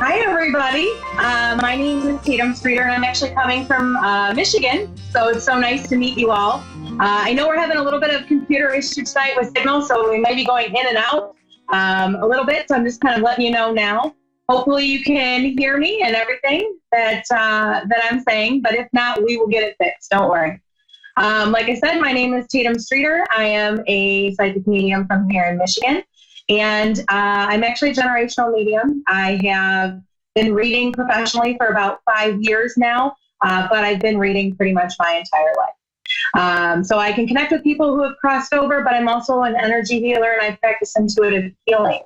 Hi, everybody. My name is Tatum, Strieter, and I'm actually coming from Michigan, so it's so nice to meet you all. I know we're having a little bit of computer issue tonight with signal, so we might be going in and out a little bit, so I'm just kind of letting you know now. Hopefully you can hear me and everything that I'm saying, but if not, we will get it fixed. Don't worry. Like I said, my name is Tatum Strieter. I am a psychic medium from here in Michigan. And I'm actually a generational medium. I have been reading professionally for about 5 years now, but I've been reading pretty much my entire life. So I can connect with people who have crossed over, but I'm also an energy healer, and I practice intuitive healing,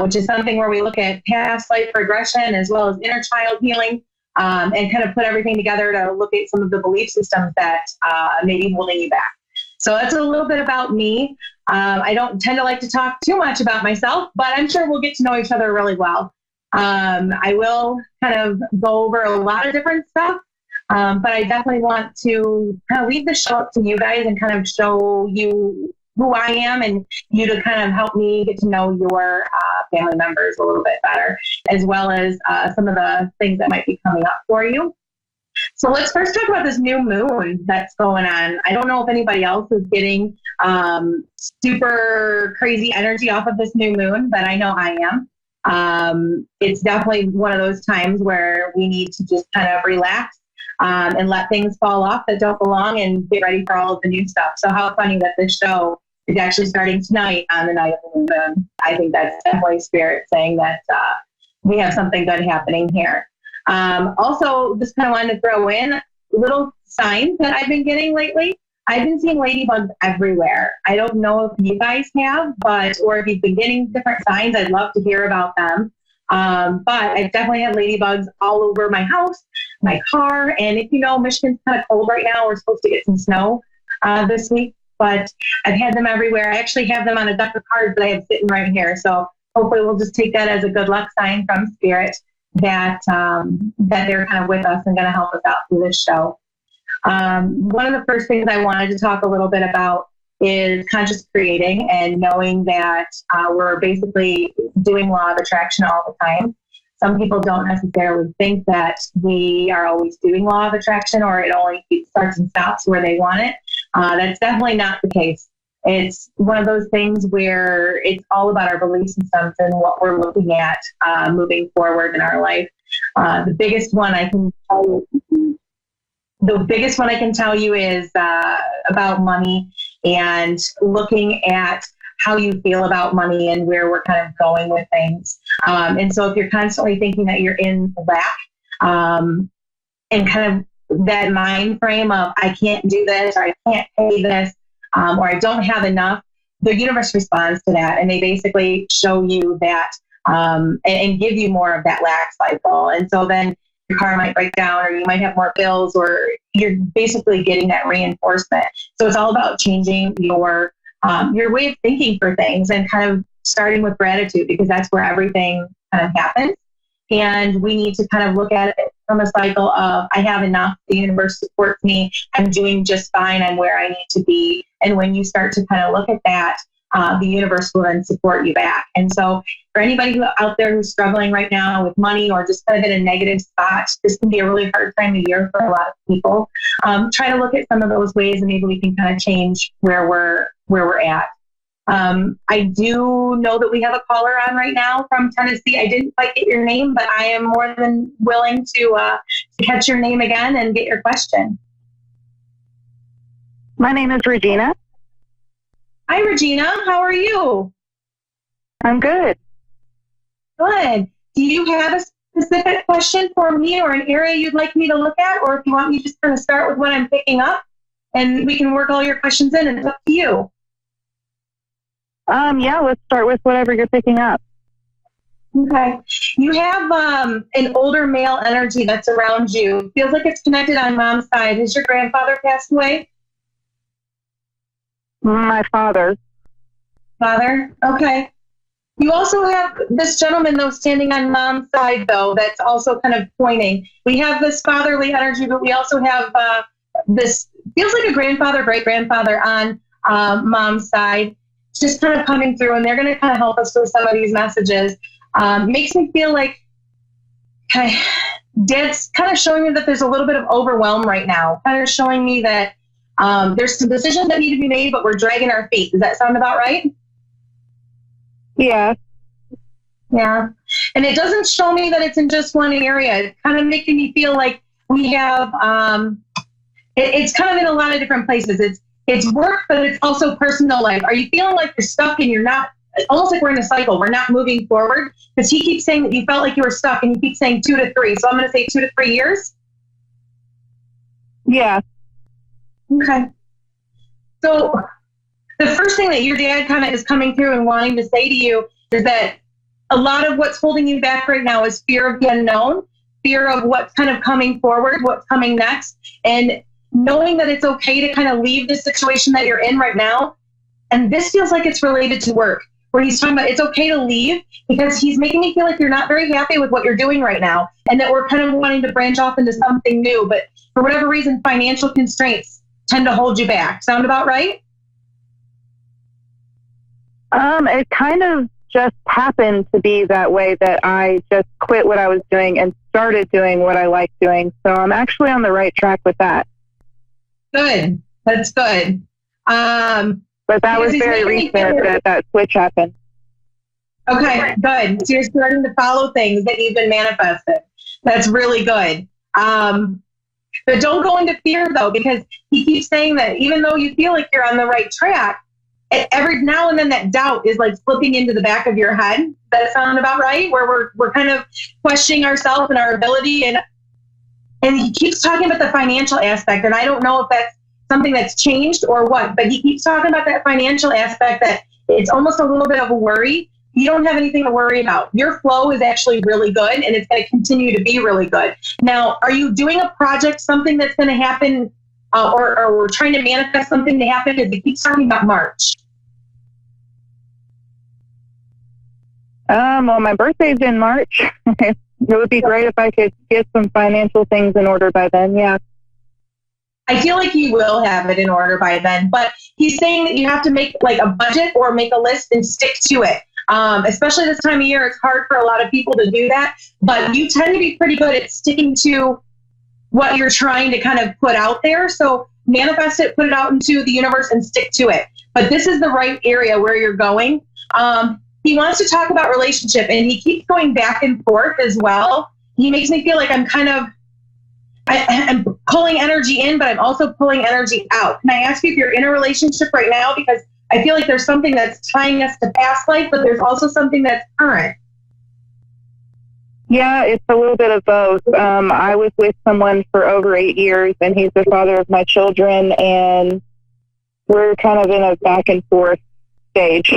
which is something where we look at past life regression as well as inner child healing, and kind of put everything together to look at some of the belief systems that may be holding you back. So that's a little bit about me. I don't tend to like to talk too much about myself, but I'm sure we'll get to know each other really well. I will kind of go over a lot of different stuff, but I definitely want to kind of leave the show up to you guys and kind of show you who I am and you to kind of help me get to know your family members a little bit better, as well as some of the things that might be coming up for you. So let's first talk about this new moon that's going on. I don't know if anybody else is getting super crazy energy off of this new moon, but I know I am. It's definitely one of those times where we need to just kind of relax and let things fall off that don't belong and get ready for all of the new stuff. So how funny that this show is actually starting tonight on the night of the new moon. I think that's definitely spirit saying that we have something good happening here. Also, just kind of wanted to throw in little signs that I've been getting lately. I've been seeing ladybugs everywhere. I don't know if you guys have, or if you've been getting different signs, I'd love to hear about them. But I've definitely had ladybugs all over my house, my car, and if you know, Michigan's kind of cold right now. We're supposed to get some snow this week, but I've had them everywhere. I actually have them on a deck of cards that I have sitting right here. So hopefully we'll just take that as a good luck sign from spirit that they're kind of with us and going to help us out through this show. One of the first things I wanted to talk a little bit about is conscious creating and knowing that we're basically doing law of attraction all the time. Some people don't necessarily think that we are always doing law of attraction or it only starts and stops where they want it. That's definitely not the case. It's one of those things where it's all about our belief systems and what we're looking at moving forward in our life. The biggest one I can tell you is about money and looking at how you feel about money and where we're kind of going with things. And so if you're constantly thinking that you're in lack and kind of that mind frame of I can't do this or I can't pay this, or I don't have enough, the universe responds to that. And they basically show you that and give you more of that lack cycle. And so then your car might break down or you might have more bills or you're basically getting that reinforcement. So it's all about changing your way of thinking for things and kind of starting with gratitude because that's where everything kind of happens. And we need to kind of look at it from a cycle of I have enough, the universe supports me, I'm doing just fine, I'm where I need to be. And when you start to kind of look at that, the universe will then support you back. And so for anybody out there who's struggling right now with money or just kind of in a negative spot, this can be a really hard time of year for a lot of people. Try to look at some of those ways and maybe we can kind of change where we're at. I do know that we have a caller on right now from Tennessee. I didn't quite get your name, but I am more than willing to catch your name again and get your question. My name is Regina. Hi, Regina. How are you? I'm good. Good. Do you have a specific question for me or an area you'd like me to look at? Or if you want me to just kind of start with what I'm picking up and we can work all your questions in, it's up to you. Yeah, let's start with whatever you're picking up. Okay. You have an older male energy that's around you. Feels like it's connected on mom's side. Has your grandfather passed away? My father. Father? Okay. You also have this gentleman, though, standing on mom's side, though, that's also kind of pointing. We have this fatherly energy, but we also have this, feels like a grandfather, great-grandfather on mom's side, just kind of coming through, and they're going to kind of help us with some of these messages. Makes me feel like Okay. Dad's kind of showing me that there's a little bit of overwhelm right now. Kind of showing me that there's some decisions that need to be made, but we're dragging our feet. Does that sound about right? Yeah. Yeah. And it doesn't show me that it's in just one area. It's kind of making me feel like we have, it's kind of in a lot of different places. It's work, but it's also personal life. Are you feeling like you're stuck and you're not, almost like we're in a cycle, we're not moving forward? Because he keeps saying that you felt like you were stuck, and he keeps saying 2 to 3. So I'm going to say 2 to 3 years. Yeah. Okay. So the first thing that your dad kind of is coming through and wanting to say to you is that a lot of what's holding you back right now is fear of the unknown, fear of what's kind of coming forward, what's coming next, and knowing that it's okay to kind of leave the situation that you're in right now. And this feels like it's related to work, where he's talking about it's okay to leave because he's making me feel like you're not very happy with what you're doing right now, and that we're kind of wanting to branch off into something new. But for whatever reason, financial constraints tend to hold you back. Sound about right? It kind of just happened to be that way, that I just quit what I was doing and started doing what I like doing. So I'm actually on the right track with that. Good. That's good. But that was very recent that switch happened. Okay, good. So you're starting to follow things that you've been manifested. That's really good. But don't go into fear, though, because he keeps saying that even though you feel like you're on the right track, every now and then that doubt is like slipping into the back of your head. Does that sound about right? Where we're kind of questioning ourselves and our ability. And he keeps talking about the financial aspect. And I don't know if that's something that's changed or what, but he keeps talking about that financial aspect, that it's almost a little bit of a worry. You don't have anything to worry about. Your flow is actually really good, and it's going to continue to be really good. Now, are you doing a project, something that's going to happen, or we're trying to manifest something to happen? Because he keeps talking about March. Well, my birthday's in March. It would be great if I could get some financial things in order by then. Yeah. I feel like you will have it in order by then, but he's saying that you have to make like a budget or make a list and stick to it. Especially this time of year, it's hard for a lot of people to do that, but you tend to be pretty good at sticking to what you're trying to kind of put out there. So manifest it, put it out into the universe, and stick to it. But this is the right area where you're going. He wants to talk about relationship, and he keeps going back and forth as well. He makes me feel like I'm kind of, I'm pulling energy in, but I'm also pulling energy out. Can I ask you if you're in a relationship right now? Because I feel like there's something that's tying us to past life, but there's also something that's current. Yeah, it's a little bit of both. I was with someone for over 8 years, and he's the father of my children, and we're kind of in a back and forth stage.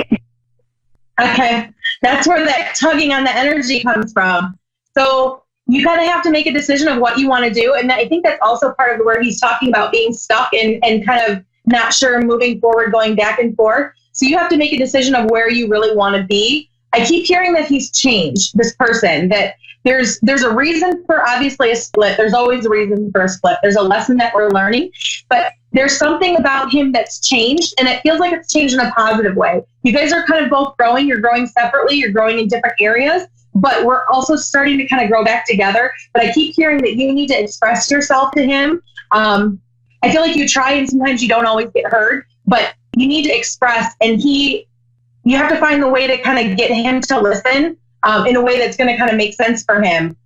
Okay, that's where that tugging on the energy comes from. So you kind of have to make a decision of what you want to do. And I think that's also part of where he's talking about being stuck and kind of not sure, moving forward, going back and forth. So you have to make a decision of where you really want to be. I keep hearing that he's changed, this person, that there's a reason for obviously a split. There's always a reason for a split. There's a lesson that we're learning, but there's something about him that's changed, and it feels like it's changed in a positive way. You guys are kind of both growing. You're growing separately. You're growing in different areas, but we're also starting to kind of grow back together. But I keep hearing that you need to express yourself to him. I feel like you try, and sometimes you don't always get heard, but you need to express, and you have to find the way to kind of get him to listen in a way that's going to kind of make sense for him.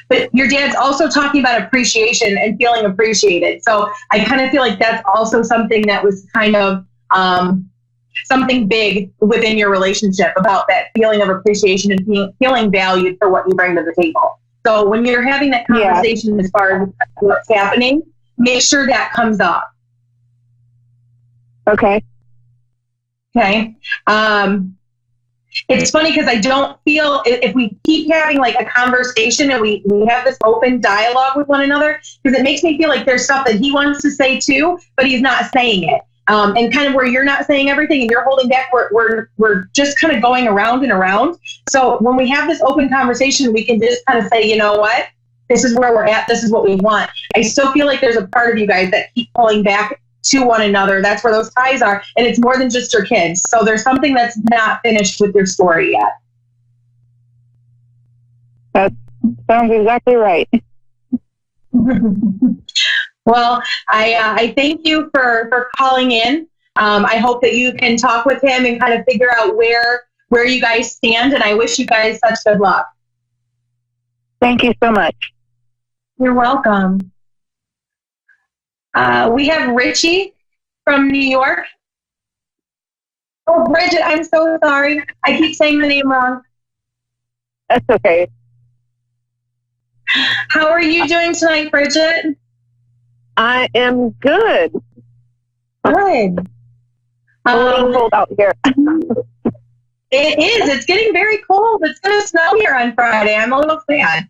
But your dad's also talking about appreciation and feeling appreciated. So I kind of feel like that's also something that was kind of something big within your relationship, about that feeling of appreciation and feeling valued for what you bring to the table. So when you're having that conversation, as far as what's happening, make sure that comes up. Okay. Okay. It's funny because I don't feel, if we keep having like a conversation and we have this open dialogue with one another, because it makes me feel like there's stuff that he wants to say too, but he's not saying it. And kind of where you're not saying everything and you're holding back, we're just kind of going around and around. So when we have this open conversation, we can just kind of say, you know what, this is where we're at. This is what we want. I still feel like there's a part of you guys that keep pulling back to one another. That's where those ties are. And it's more than just your kids. So there's something that's not finished with your story yet. sounds exactly right. Well, I thank you for calling in. I hope that you can talk with him and kind of figure out where you guys stand, and I wish you guys such good luck. Thank you so much. You're welcome. We have Richie from New York. Oh, Bridget, I'm so sorry. I keep saying the name wrong. That's okay. How are you doing tonight, Bridget? I am good. Good. A little cold out here. It is. It's getting very cold. It's going to snow here on Friday. I'm a little sad.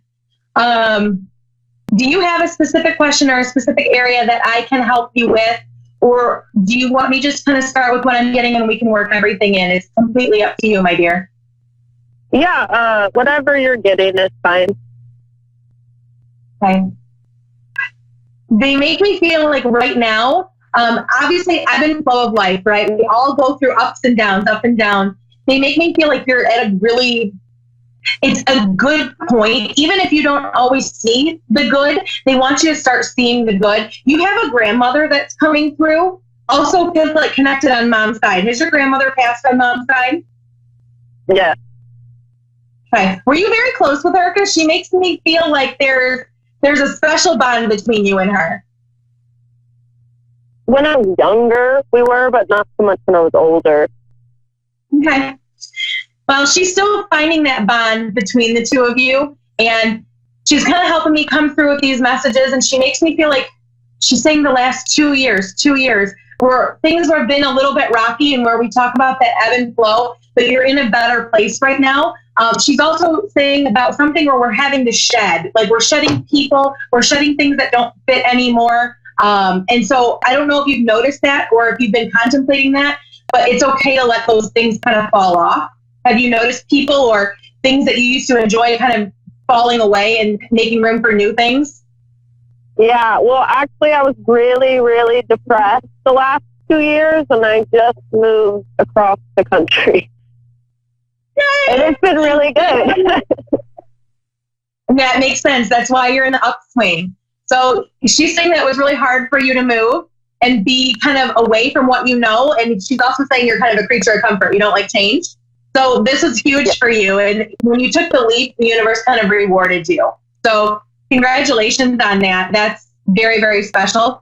Do you have a specific question or a specific area that I can help you with? Or do you want me just kind of start with what I'm getting and we can work everything in? It's completely up to you, my dear. Yeah, whatever you're getting is fine. Okay. They make me feel like right now, obviously ebb and flow of life, right? We all go through ups and downs, up and down. They make me feel like you're at it's a good point. Even if you don't always see the good, they want you to start seeing the good. You have a grandmother that's coming through. Also feels like connected on mom's side. Has your grandmother passed on mom's side? Yeah. Okay. Were you very close with her? Because she makes me feel like there's a special bond between you and her. When I was younger, we were, but not so much when I was older. Okay. Well, she's still finding that bond between the two of you, and she's kind of helping me come through with these messages, and she makes me feel like she's saying the last 2 years, where things have been a little bit rocky and where we talk about that ebb and flow, but you're in a better place right now. She's also saying about something where we're having to shed, like we're shedding people, we're shedding things that don't fit anymore. And so I don't know if you've noticed that or if you've been contemplating that, but it's okay to let those things kind of fall off. Have you noticed people or things that you used to enjoy kind of falling away and making room for new things? Yeah, well, actually, I was really, really depressed the last 2 years, and I just moved across the country. Yay! And it's been really good. That makes sense. That's why you're in the upswing. So she's saying that it was really hard for you to move and be kind of away from what you know, and she's also saying you're kind of a creature of comfort. You don't like change. So this is huge for you. And when you took the leap, the universe kind of rewarded you. So congratulations on that. That's very, very special.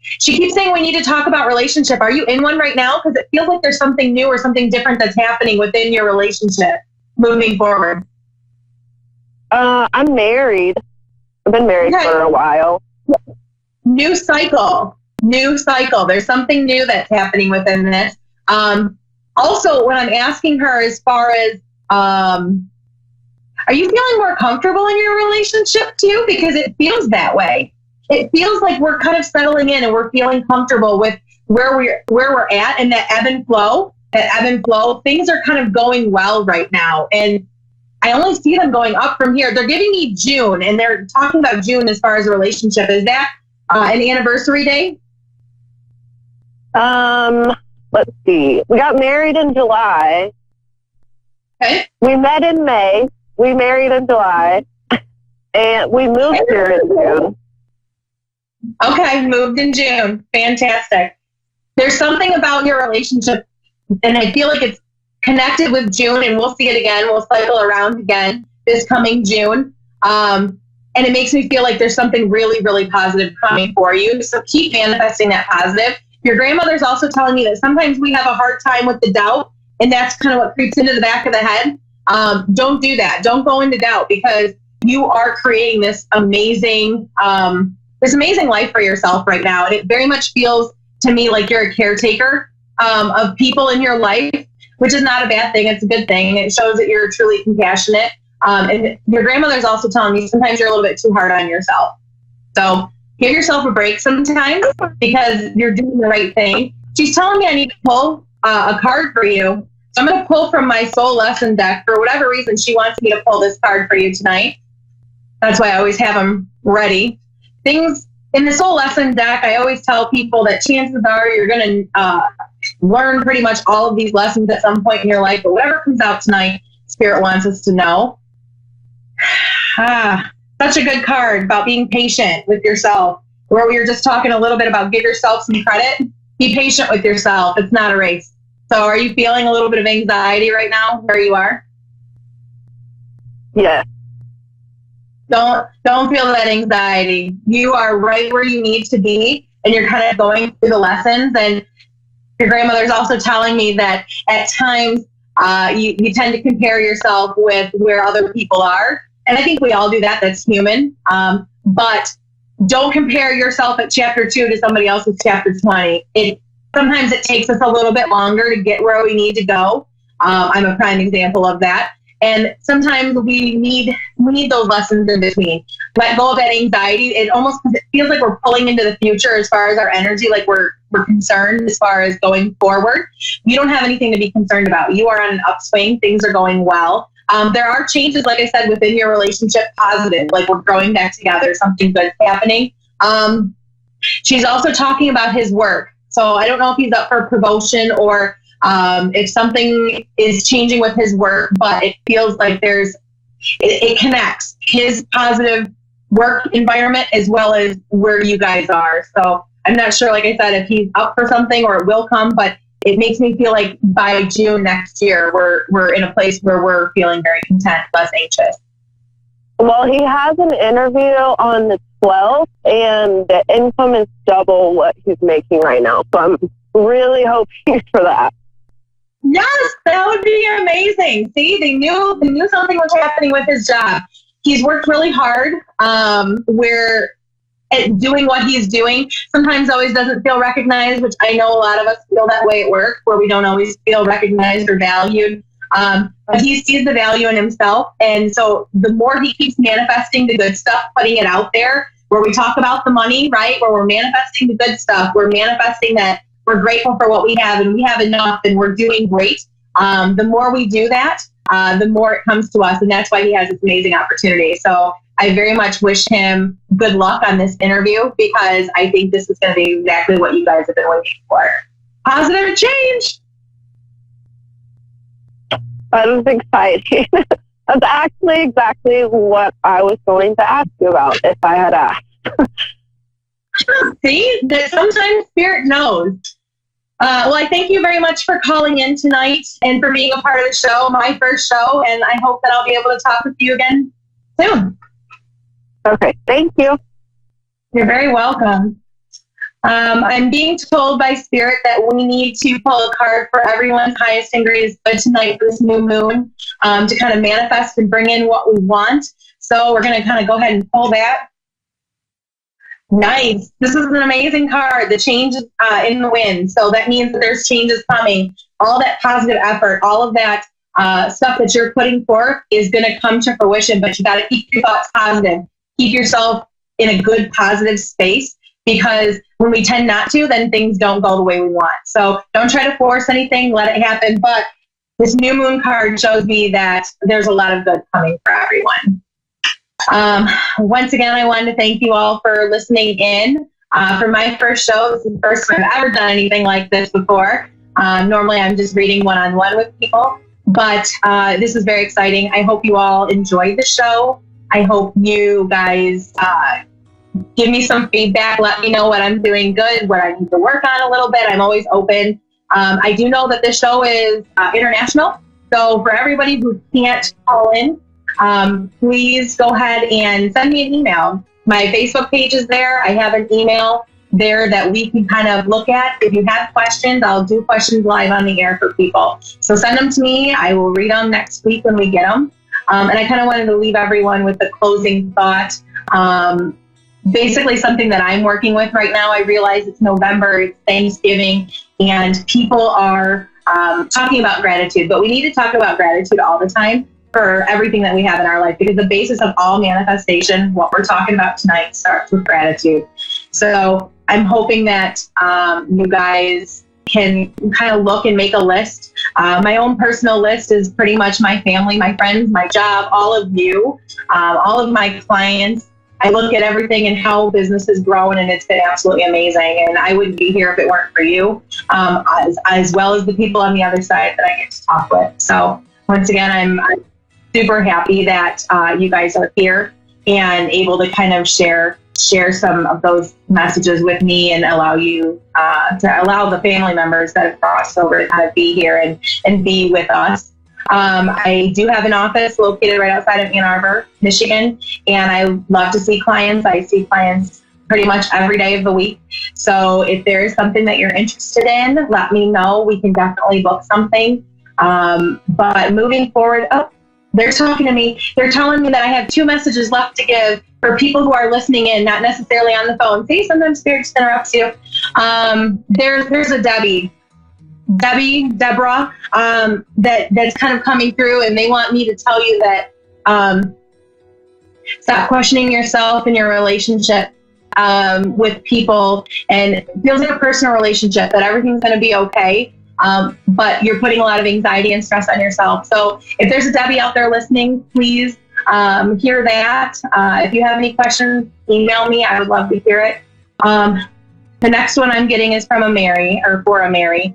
She keeps saying we need to talk about relationship. Are you in one right now? Because it feels like there's something new or something different that's happening within your relationship moving forward. I'm married. I've been married for a while. New cycle. There's something new that's happening within this. Also, when I'm asking her as far as, are you feeling more comfortable in your relationship too? Because it feels that way. It feels like we're kind of settling in and we're feeling comfortable with where we're at and that ebb and flow. Things are kind of going well right now. And I only see them going up from here. They're giving me June, and they're talking about June as far as a relationship. Is that an anniversary day? Let's see. We got married in July. Okay. We met in May. We married in July. And we moved here in June. Okay, moved in June. Fantastic. There's something about your relationship, and I feel like it's connected with June, and we'll see it again. We'll cycle around again this coming June. And it makes me feel like there's something really, really positive coming for you. So keep manifesting that positive. Your grandmother's also telling me that sometimes we have a hard time with the doubt, and that's kind of what creeps into the back of the head. Don't do that. Don't go into doubt, because you are creating this amazing life for yourself right now. And it very much feels to me like you're a caretaker of people in your life, which is not a bad thing. It's a good thing. It shows that you're truly compassionate. And your grandmother's also telling me sometimes you're a little bit too hard on yourself. So give yourself a break sometimes, because you're doing the right thing. She's telling me I need to pull a card for you. So I'm going to pull from my soul lesson deck. For whatever reason, she wants me to pull this card for you tonight. That's why I always have them ready. Things in the soul lesson deck, I always tell people that chances are you're going to learn pretty much all of these lessons at some point in your life. But whatever comes out tonight, Spirit wants us to know. Such a good card about being patient with yourself. Where we were just talking a little bit about give yourself some credit. Be patient with yourself. It's not a race. So are you feeling a little bit of anxiety right now where you are? Yeah. Don't feel that anxiety. You are right where you need to be, and you're kind of going through the lessons. And your grandmother's also telling me that at times you tend to compare yourself with where other people are. And I think we all do that. That's human. But don't compare yourself at chapter 2 to somebody else's chapter 20. Sometimes it takes us a little bit longer to get where we need to go. I'm a prime example of that. And sometimes we need those lessons in between. Let go of that anxiety. It feels like we're pulling into the future as far as our energy, like we're concerned as far as going forward. You don't have anything to be concerned about. You are on an upswing. Things are going well. There are changes, like I said, within your relationship, positive, like we're growing back together, something good's happening. She's also talking about his work. So I don't know if he's up for promotion or if something is changing with his work, but it feels like it connects his positive work environment as well as where you guys are. So I'm not sure, like I said, if he's up for something or it will come, but it makes me feel like by June next year, we're in a place where we're feeling very content, less anxious. Well, he has an interview on the 12th, and the income is double what he's making right now. So I'm really hoping for that. Yes, that would be amazing. See, they knew something was happening with his job. He's worked really hard. At doing what he's doing sometimes always doesn't feel recognized, which I know a lot of us feel that way at work, where we don't always feel recognized or valued. But he sees the value in himself. And so the more he keeps manifesting the good stuff, putting it out there, where we talk about the money, right? Where we're manifesting the good stuff. We're manifesting that we're grateful for what we have and we have enough and we're doing great. The more we do that, the more it comes to us. And that's why he has this amazing opportunity. So I very much wish him good luck on this interview, because I think this is going to be exactly what you guys have been waiting for. Positive change. That is exciting. That's actually exactly what I was going to ask you about if I had asked. See, that sometimes Spirit knows. Well, I thank you very much for calling in tonight and for being a part of the show, my first show, and I hope that I'll be able to talk with you again soon. Okay, thank you. You're very welcome. I'm being told by Spirit that we need to pull a card for everyone's highest and greatest good tonight for this new moon to kind of manifest and bring in what we want. So we're going to kind of go ahead and pull that. Nice. This is an amazing card. The change in the wind. So that means that there's changes coming. All that positive effort, all of that stuff that you're putting forth is going to come to fruition, but you got to keep your thoughts positive. Keep yourself in a good, positive space, because when we tend not to, then things don't go the way we want. So don't try to force anything, let it happen. But this new moon card shows me that there's a lot of good coming for everyone. Once again, I wanted to thank you all for listening in. For my first show, this is the first time I've ever done anything like this before. Normally I'm just reading one-on-one with people, but this is very exciting. I hope you all enjoyed the show. I hope you guys give me some feedback. Let me know what I'm doing good, what I need to work on a little bit. I'm always open. I do know that this show is international. So for everybody who can't call in, please go ahead and send me an email. My Facebook page is there. I have an email there that we can kind of look at. If you have questions, I'll do questions live on the air for people. So send them to me. I will read them next week when we get them. And I kind of wanted to leave everyone with a closing thought. Basically something that I'm working with right now. I realize it's November, it's Thanksgiving, and people are talking about gratitude. But we need to talk about gratitude all the time for everything that we have in our life, because the basis of all manifestation, what we're talking about tonight, starts with gratitude. So I'm hoping that you guys can kind of look and make a list. My own personal list is pretty much my family, my friends, my job, all of you, all of my clients. I look at everything and how business has grown, and it's been absolutely amazing. And I wouldn't be here if it weren't for you, as well as the people on the other side that I get to talk with. So once again, I'm super happy that you guys are here and able to kind of share some of those messages with me and allow you to allow the family members that have crossed over to kind of be here and be with us. I do have an office located right outside of Ann Arbor, Michigan, and I love to see clients. I see clients pretty much every day of the week. So if there is something that you're interested in, let me know. We can definitely book something. But moving forward, they're talking to me. They're telling me that I have 2 messages left to give for people who are listening in, not necessarily on the phone. See, sometimes Spirit just interrupts you. There's a Deborah, that's kind of coming through, and they want me to tell you that stop questioning yourself and your relationship with people, and it feels like a personal relationship, that everything's going to be okay. But you're putting a lot of anxiety and stress on yourself. So if there's a Debbie out there listening, please hear that. If you have any questions, email me. I would love to hear it. The next one I'm getting is from a Mary, or for a Mary.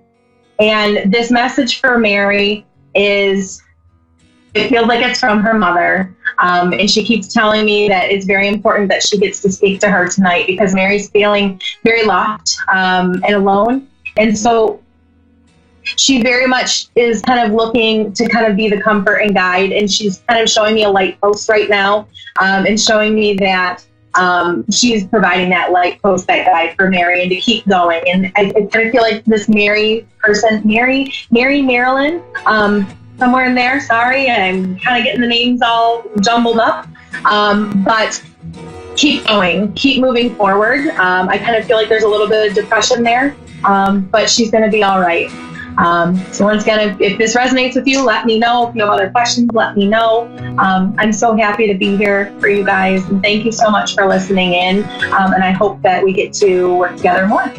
And this message for Mary it feels like it's from her mother. And she keeps telling me that it's very important that she gets to speak to her tonight, because Mary's feeling very locked and alone. And so she very much is kind of looking to kind of be the comfort and guide. And she's kind of showing me a light post right now, and showing me that she's providing that light post, that guide for Mary, and to keep going. And I kind of feel like this Mary person, Mary Marilyn, somewhere in there. Sorry, I'm kind of getting the names all jumbled up. But keep going, keep moving forward. I kind of feel like there's a little bit of depression there, but she's going to be all right. So once again, if this resonates with you, let me know. If you have other questions, let me know. I'm so happy to be here for you guys, and thank you so much for listening in. And I hope that we get to work together more.